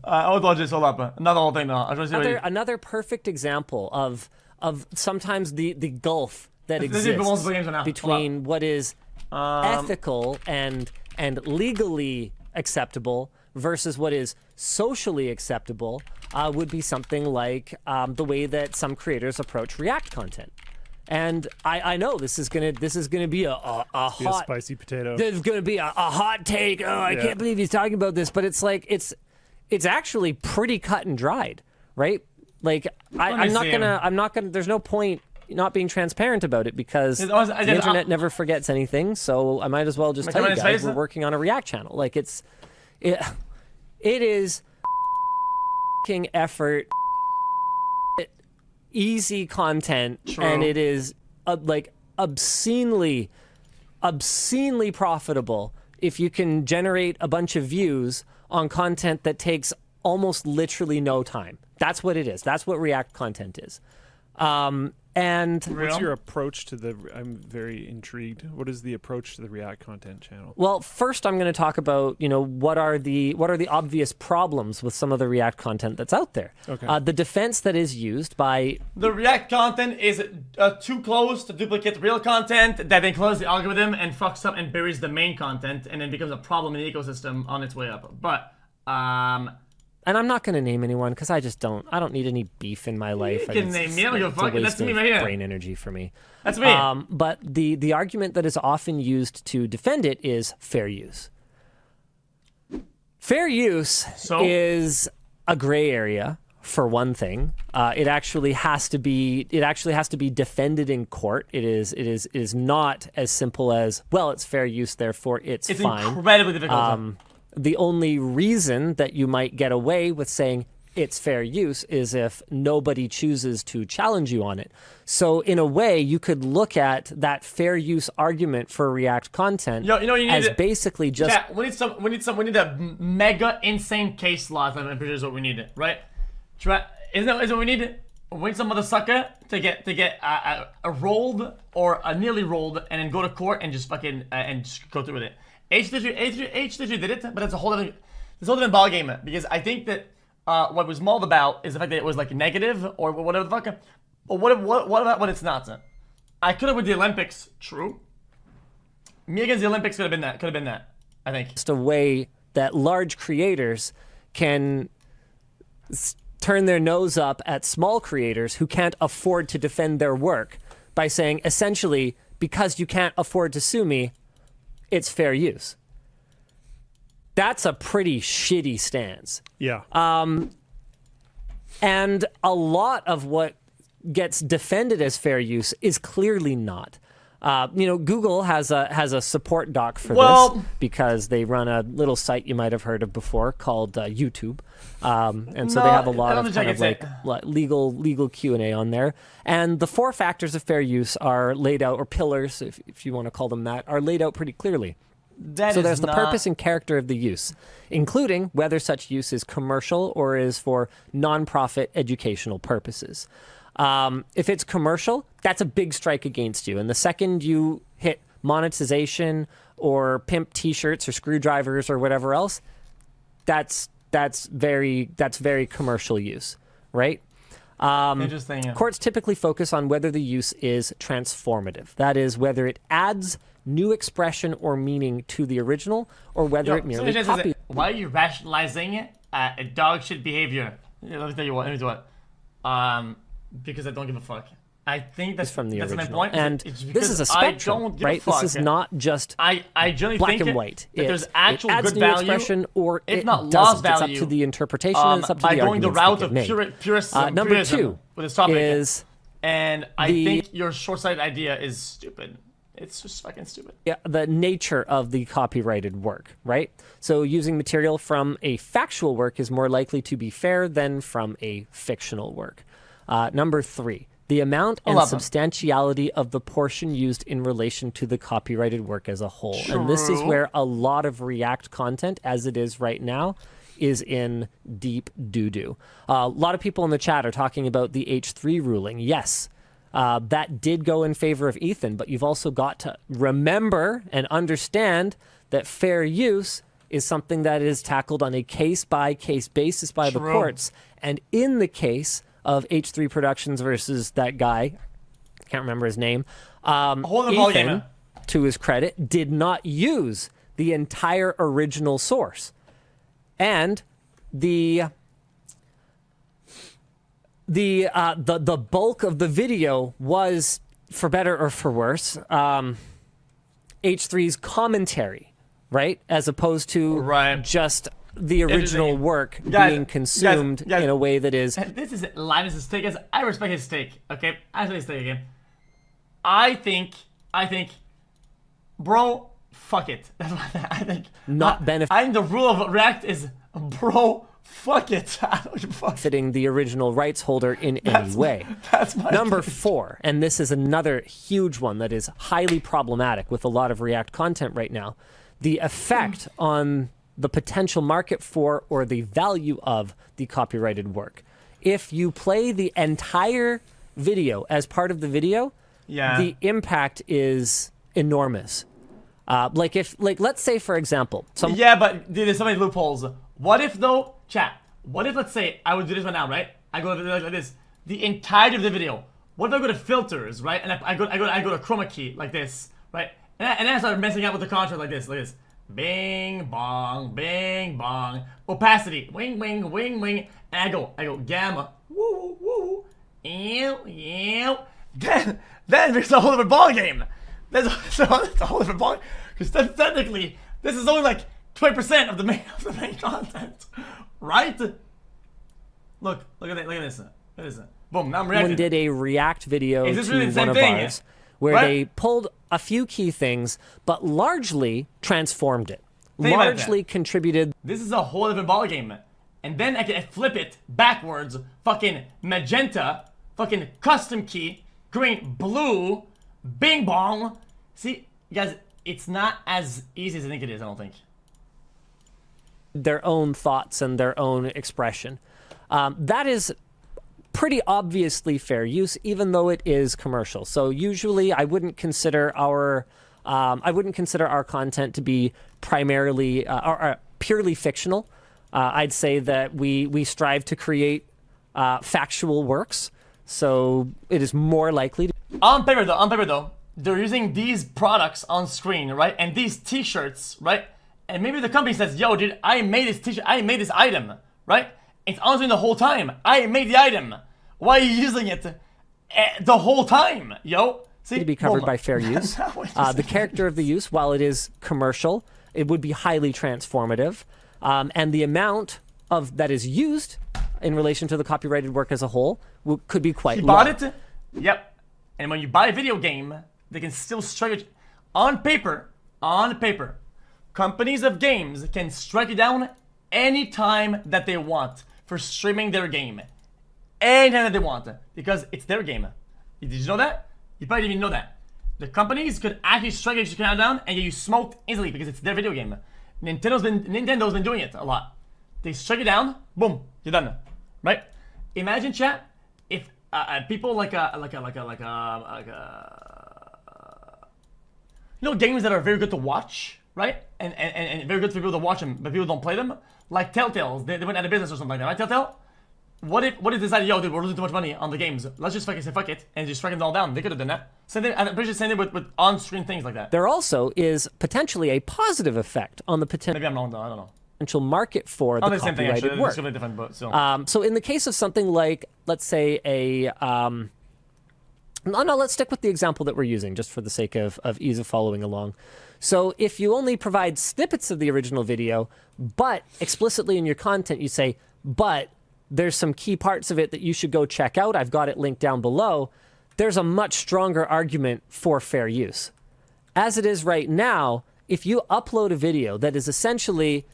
just hold up. Not the whole thing, though. I just Another perfect example of sometimes the gulf that exists between what is ethical and legally acceptable versus what is socially acceptable would be something like the way that some creators approach React content. And I know this is gonna be a hot spicy potato. There's gonna be a hot take. Oh, I can't believe he's talking about this, but it's like it's actually pretty cut and dried, right? Like I'm not gonna. There's no point not being transparent about it because the internet never forgets anything. So I might as well just tell you guys we're working on a React channel. Like it is effort. Easy content. True. And it is like obscenely profitable if you can generate a bunch of views on content that takes almost literally no time. That's what it is. That's what React content is. And what's your approach to the? I'm very intrigued. What is the approach to the React content channel? Well, first I'm going to talk about what are the obvious problems with some of the React content that's out there. Okay. The defense that is used by the React content is too close to duplicate real content that then closes the algorithm and fucks up and buries the main content and then becomes a problem in the ecosystem on its way up. But and I'm not going to name anyone because I don't need any beef in my life. You can name me. I don't give a fuck. That's me right here. Brain energy for me. That's me. But the argument that is often used to defend it is fair use. Fair use is a gray area for one thing. It actually has to be defended in court. It is not as simple as, well, it's fair use, therefore it's fine. It's incredibly difficult. The only reason that you might get away with saying it's fair use is if nobody chooses to challenge you on it. So in a way, you could look at that fair use argument for React content as basically just... Yeah, we need a mega insane case law. I'm pretty sure is what we need, right? Isn't that what we need? We need some mother sucker to get a rolled or a nearly rolled and then go to court and just fucking and just go through with it. H3 did it, but it's a whole different ballgame because I think that what was mauled about is the fact that it was like negative or whatever the fuck. But what about when it's not? I could have with the Olympics, true. Me against the Olympics could have been that. I think just a way that large creators can turn their nose up at small creators who can't afford to defend their work by saying essentially, because you can't afford to sue me, it's fair use. That's a pretty shitty stance. Yeah. And a lot of what gets defended as fair use is clearly not. Google has a support doc for this because they run a little site you might have heard of before called YouTube, and so they have a lot of kind of like legal Q&A on there. And the 4 factors of fair use are laid out, or pillars, if you want to call them that, are laid out pretty clearly. So there's the purpose and character of the use, including whether such use is commercial or is for non-profit educational purposes. If it's commercial, that's a big strike against you. And the second you hit monetization or pimp T-shirts or screwdrivers or whatever else, that's very commercial use, right? Interesting. Yeah. Courts typically focus on whether the use is transformative. That is, whether it adds new expression or meaning to the original, or whether it merely copies. Why are you rationalizing dog shit behavior? Let me tell you what. Because I don't give a fuck. I think that's from the original. My point. And this is a spectrum, right? This is not just I generally black think and white. That there's actual it adds good new value, expression, or if it not doesn't. lost value. It's up to the interpretation, and it's up to the by going the route of purism. Number purism 2 with this topic is, and I think your short-sighted idea is stupid. It's just fucking stupid. Yeah, the nature of the copyrighted work, right? So using material from a factual work is more likely to be fair than from a fictional work. Number 3, the amount and substantiality of the portion used in relation to the copyrighted work as a whole. True. And this is where a lot of React content, as it is right now, is in deep doo-doo. A lot of people in the chat are talking about the H3 ruling. Yes, that did go in favor of Ethan, but you've also got to remember and understand that fair use is something that is tackled on a case-by-case basis by the courts. And in the case of H3 Productions versus that guy, can't remember his name, Ethan, to his credit, did not use the entire original source. And the bulk of the video was, for better or for worse, H3's commentary, right? As opposed to just the original work being consumed in a way that is... This is Linus' take. I respect his take, okay? I respect his take, okay? I think, bro, fuck it. That's what I think. Not benefit. I think the rule of React is, bro, fuck it. Benefiting the original rights holder in any way. That's my Number 4, and this is another huge one that is highly problematic with a lot of React content right now. The effect on the potential market for or the value of the copyrighted work. If you play the entire video as part of the video, the impact is enormous. Let's say, for example, but dude, there's so many loopholes. What if though, chat? What if, let's say, I would do this right now, right? I go like this, the entirety of the video. What if I go to filters, right? And I go to chroma key like this, right? And then I start messing up with the contrast like this. Bing bong, opacity, wing, and I go gamma, woo, ew. Then there's a whole different ball game. That's a whole different ball. Because technically, this is only like 20% of the main content, right? Look at this. Boom, now I'm reacting. Someone did a React video to really one of ours where they pulled a few key things, but largely transformed it. Largely contributed. This is a whole different ballgame. And then I can flip it backwards, fucking magenta, fucking custom key, green, blue, bing bong. See, guys, it's not as easy as I think it is, I don't think. Their own thoughts and their own expression. That is pretty obviously fair use, even though it is commercial. So usually I wouldn't consider our content to be primarily or purely fictional. I'd say that we strive to create factual works, so it is more likely to... On paper though, they're using these products on screen, right? And these t-shirts, right? And maybe the company says, yo, dude, I made this t-shirt, I made this item, right? It's on screen the whole time. I made the item. Why are you using it the whole time, yo? See? To be covered by fair use. The character of the use, while it is commercial, it would be highly transformative. And the amount of that is used in relation to the copyrighted work as a whole could be quite low. Bought it? Yep. And when you buy a video game, they can still strike it on paper. Companies of games can strike you down anytime that they want for streaming their game. Anytime that they want, because it's their game. Did you know that? You probably didn't even know that. The companies could actually strike you down and get you smoked easily because it's their video game. Nintendo's been doing it a lot. They strike you down, boom, you're done, right? Imagine, chat, if people like games that are very good to watch, right? And very good for people to watch them, but people don't play them. Like Telltale's, they went out of business or something like that, right? Telltale. What if they decided, yo, dude, we're losing too much money on the games. Let's just fucking say fuck it and just strike them all down. They could have done that. I'm pretty sure same thing with on-screen things like that. There also is potentially a positive effect on the potential. Maybe I'm wrong though. I don't know. Potential market for the copyrighted work. It's different, but still. So in the case of something like, let's say let's stick with the example that we're using just for the sake of ease of following along. So if you only provide snippets of the original video, but explicitly in your content you say, but there's some key parts of it that you should go check out. I've got it linked down below. There's a much stronger argument for fair use. As it is right now, if you upload a video that is essentially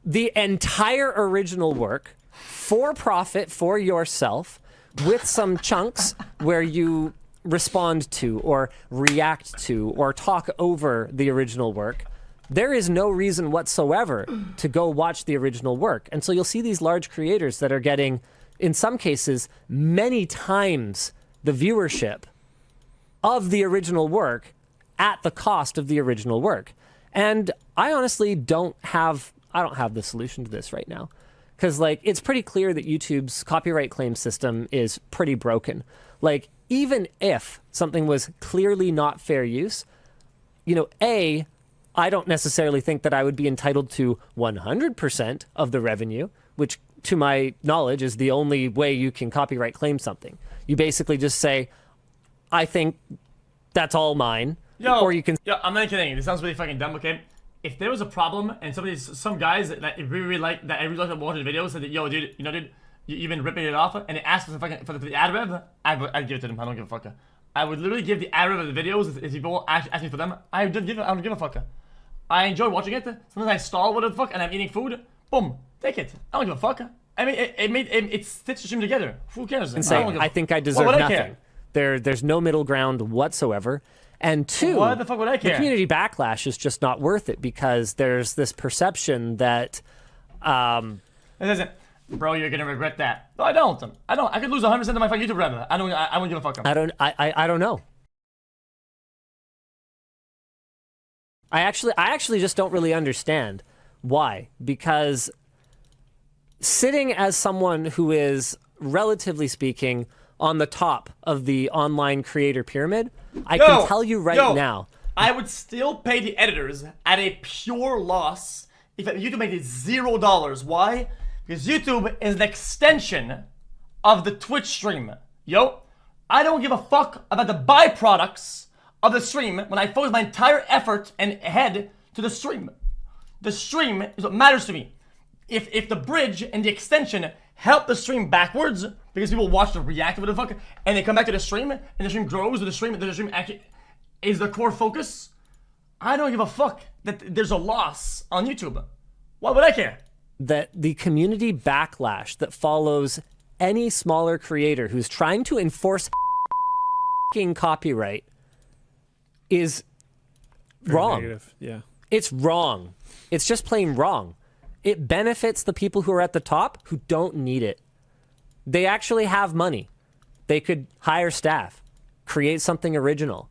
the entire original work for profit for yourself with some chunks where you respond to or react to or talk over the original work, there is no reason whatsoever to go watch the original work. And so you'll see these large creators that are getting, in some cases, many times the viewership of the original work at the cost of the original work. And I honestly don't have the solution to this right now. Because, like, it's pretty clear that YouTube's copyright claim system is pretty broken. Like, even if something was clearly not fair use, you know, I don't necessarily think that I would be entitled to 100% of the revenue, which, to my knowledge, is the only way you can copyright claim something. You basically just say, I think that's all mine. Or you can... I'm not kidding. This sounds really fucking dumb, okay? If there was a problem and some guys that really like watching the videos said that, yo, dude, you've been ripping it off, and they asked for the ad rev, I'd give it to them. I don't give a fuck. I would literally give the ad rev of the videos if people ask me for them. I don't give a fuck. I enjoy watching it. Sometimes I stall whatever the fuck and I'm eating food. Boom, take it. I don't give a fuck. I mean, it stitched the stream together. Who cares? And say, I think I deserve nothing. There's no middle ground whatsoever. And two, what the fuck would I care? The community backlash is just not worth it because there's this perception that, Listen, bro, you're gonna regret that. No, I don't. I could lose 100% of my fucking YouTube revenue. I don't give a fuck. I don't know. I actually just don't really understand why. Because sitting as someone who is, relatively speaking, on the top of the online creator pyramid, I can tell you right now, I would still pay the editors at a pure loss if YouTube made it $0. Why? Because YouTube is an extension of the Twitch stream. Yo, I don't give a fuck about the byproducts of the stream when I focus my entire effort and head to the stream. The stream is what matters to me. If the bridge and the extension help the stream backwards because people watch the react to the fuck and they come back to the stream and the stream grows or the stream actually is the core focus, I don't give a fuck that there's a loss on YouTube. Why would I care? That the community backlash that follows any smaller creator who's trying to enforce copyright is wrong. Negative. Yeah. It's wrong. It's just plain wrong. It benefits the people who are at the top who don't need it. They actually have money. They could hire staff, create something original,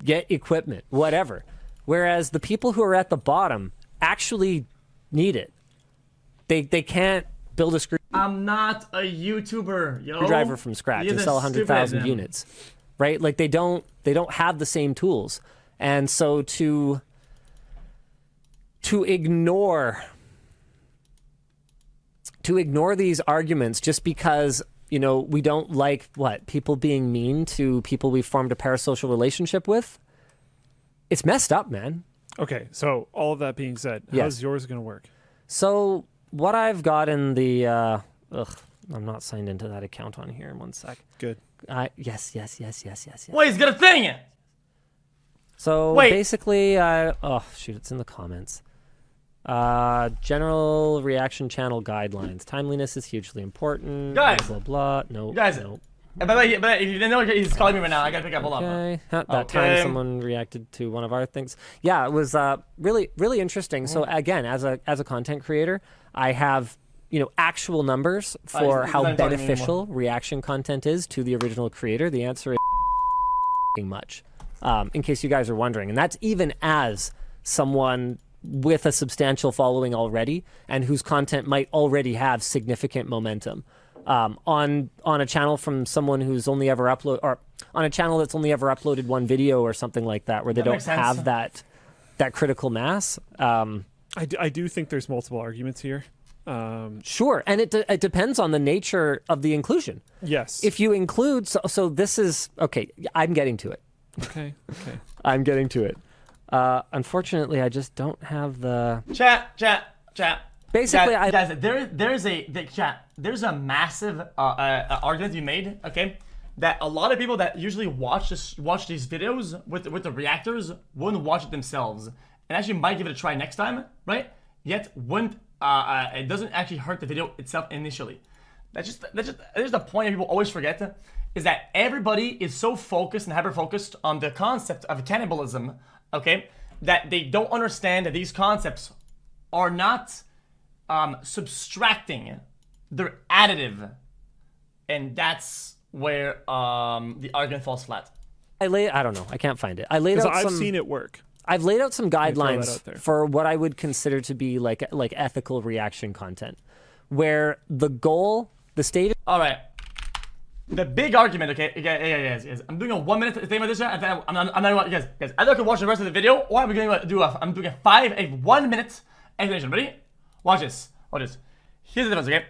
get equipment, whatever. Whereas the people who are at the bottom actually need it. They can't build a I'm not a YouTuber, yo. Screwdriver from scratch and sell 100,000 units, right? Like they don't have the same tools. And so to ignore these arguments just because, you know, we don't like people being mean to people we've formed a parasocial relationship with, it's messed up, man. Okay, so all of that being said, how's yours going to work? So what I've got in the I'm not signed into that account on here. 1 sec. Good. Yes. Wait, he's got a thing. So basically, oh shoot, it's in the comments. General reaction channel guidelines. Timeliness is hugely important. Guys, blah blah. No, guys. No. But if you didn't know, he's calling me right now. I gotta pick up. Hold on. Okay. That time someone reacted to one of our things. Yeah, it was really interesting. So again, as a content creator, I have actual numbers for how beneficial reaction content is to the original creator. The answer is much. In case you guys are wondering, and that's even as someone with a substantial following already and whose content might already have significant momentum. On a channel from someone who's only ever on a channel that's only ever uploaded one video or something like that, where they don't have that critical mass. I do think there's multiple arguments here. Sure, and it depends on the nature of the inclusion. Yes. If you include, so this is okay. I'm getting to it. Okay. I'm getting to it. Unfortunately, I just don't have the chat. Basically, guys, there's a massive argument to be made. Okay, that a lot of people that usually watch these videos with the reactors wouldn't watch it themselves, and actually might give it a try next time, right? Yet wouldn't. It doesn't actually hurt the video itself initially. There's the point that people always forget, is that everybody is so focused and hyper focused on the concept of cannibalism, okay, that they don't understand that these concepts are not subtracting, they're additive, and that's where the argument falls flat. I don't know. I can't find it. I laid out I've seen it work. I've laid out some throw that guidelines out there. for what I would consider to be like ethical reaction content, where the goal, the state. All right. The big argument, okay, guys, I'm doing a 1 minute thing with this, and then I'm not gonna, guys, either I can watch the rest of the video, or I'm going to do I'm doing a 1 minute explanation. Ready? Watch this. Here's the difference, okay?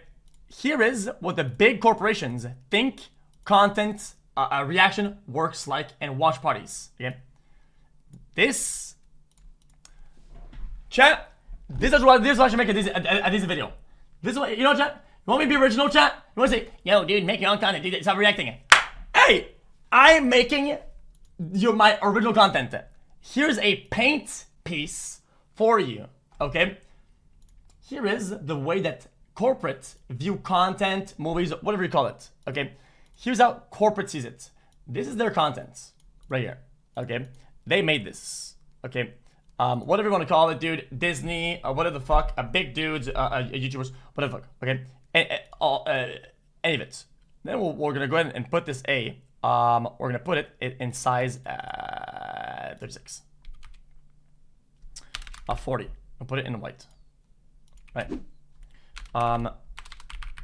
Here is what the big corporations think content reaction works like and watch parties, okay? Chat, this is what I should make a decent video. This is what, you know, chat? You want me to be original, chat? You want to say, yo, dude, make your own content, dude, stop reacting. Hey, I'm making my original content. Here's a paint piece for you, okay? Here is the way that corporate view content, movies, whatever you call it, okay? Here's how corporate sees it. This is their content, right here, okay? They made this, okay? Whatever you want to call it, dude, Disney, or whatever the fuck, big dudes, YouTubers, whatever the fuck, okay? Any of it. Then we're gonna go ahead and put this we're gonna put it in size 36. 40. I'll put it in white. Right.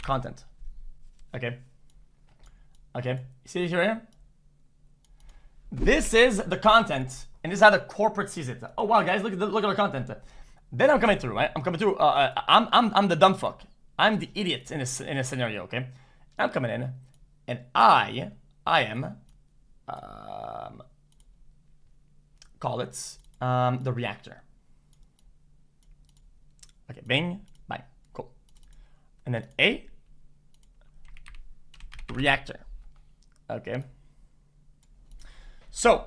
Content. Okay. You see it here? This is the content, and this is how the corporate sees it. Oh wow, guys, look at our content. Then I'm coming through, right? I'm coming through. I'm the dumb fuck. I'm the idiot in a scenario, okay? I'm coming in, and I am call it the reactor. Okay, bing, bang, cool. And then a reactor. Okay. So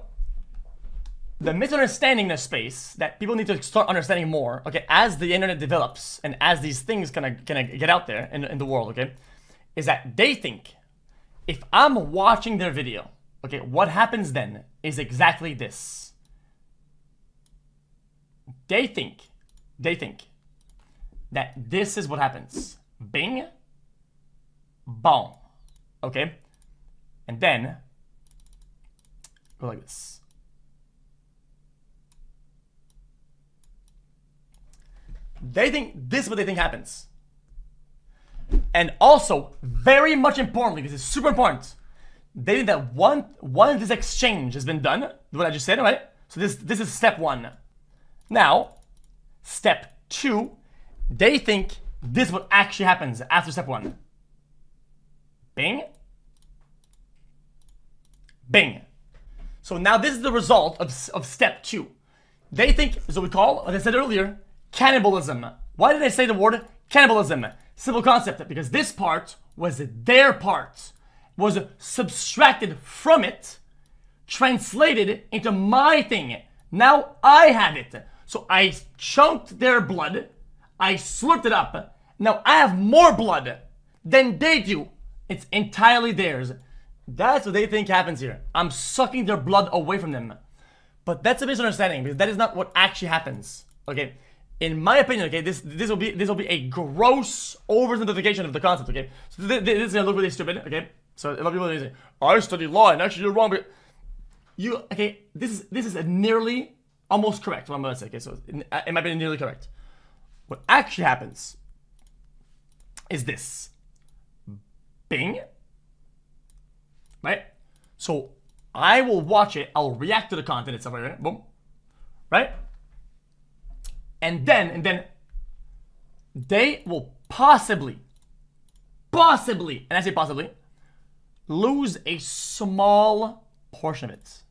the misunderstanding in the space that people need to start understanding more, okay, as the internet develops and as these things kind of get out there in the world, okay, is that they think if I'm watching their video, okay, what happens then is exactly this. They think that this is what happens. Bing, bong, okay, and then go like this. They think this is what they think happens. And also, very much importantly, this is super important. They think that one this exchange has been done, what I just said, right? So this is step 1. Now, step 2, they think this is what actually happens after step 1. Bing. Bing. So now this is the result of step 2. They think, is what we call, like I said earlier, cannibalism. Why did I say the word cannibalism? Simple concept, because this part was their part, was subtracted from it, translated into my thing. Now I have it. So I chunked their blood, I slurped it up. Now I have more blood than they do. It's entirely theirs. That's what they think happens here. I'm sucking their blood away from them. But that's a misunderstanding, because that is not what actually happens. Okay? In my opinion, okay, this will be a gross oversimplification of the concept, okay? So this is gonna look really stupid, okay? So a lot of people are saying, I study law and actually you're wrong, but this is a nearly almost correct what I'm gonna say, okay? So it might be nearly correct. What actually happens is this. Bing. Right? So I will watch it, I'll react to the content itself, right? Boom. Right? And then they will possibly, and I say possibly, lose a small portion of it.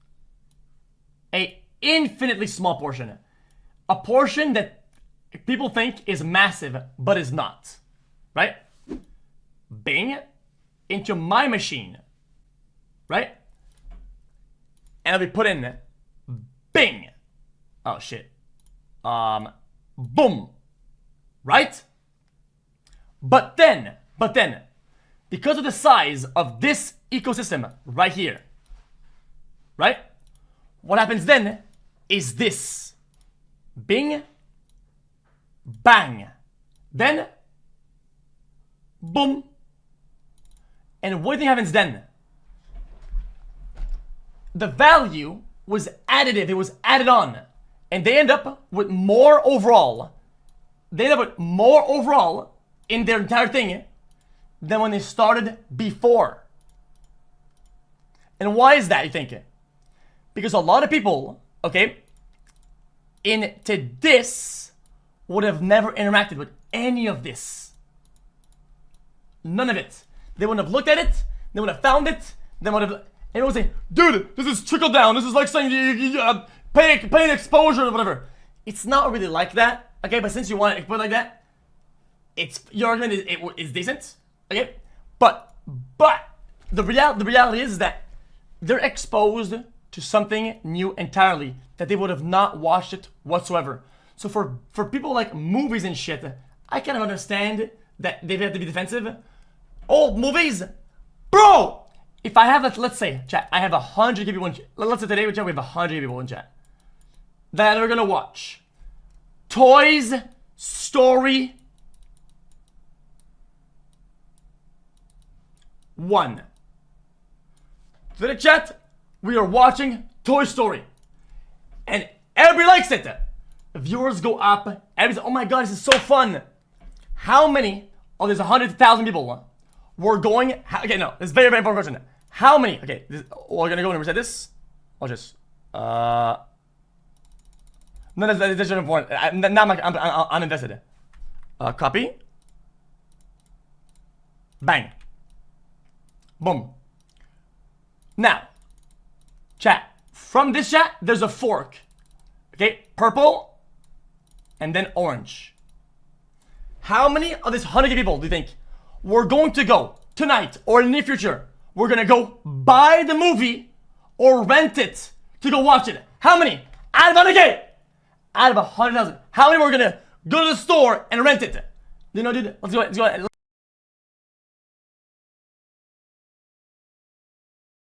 A infinitely small portion. A portion that people think is massive, but is not. Right? Bing into my machine. Right? And I'll be put in bing. Oh shit. Boom. Right? But then, because of the size of this ecosystem right here, right? What happens then is this. Bing, bang. Then, boom. And what do you think happens then? The value was additive, it was added on. and they end up with more overall. They end up with more overall in their entire thing than when they started before. And why is that, you think? Because a lot of people, okay, into this would have never interacted with any of this. None of it. They wouldn't have looked at it. They would have found it. They would have. And would say, dude, this is trickle down. This is like saying paying exposure or whatever. It's not really like that. Okay, but since you want to put it like that, your argument is decent. Okay, but the reality is that they're exposed to something new entirely that they would have not watched it whatsoever. So for people like movies and shit, I kind of understand that they have to be defensive. Old movies, bro. If I have, let's say, chat, I have 100 people in chat. Let's say today we have 100 people in chat that are gonna watch Toys Story 1. To the chat, we are watching Toy Story, and everybody likes it. Viewers go up. Everybody's like, oh my god, this is so fun. How many of these 100,000 people were going? Okay, no, this is very, very important question. How many? Okay, we're gonna go and reset this. I'll just no, that's just important. Now I'm invested. Copy. Bang. Boom. Now, chat. From this chat, there's a fork. Okay, purple, and then orange. How many of this 100 people do you think we're going to go tonight or in the near future? We're gonna go buy the movie or rent it to go watch it. How many? Out of 100K, out of 100,000. How many we're gonna go to the store and rent it? You know, dude. Let's go.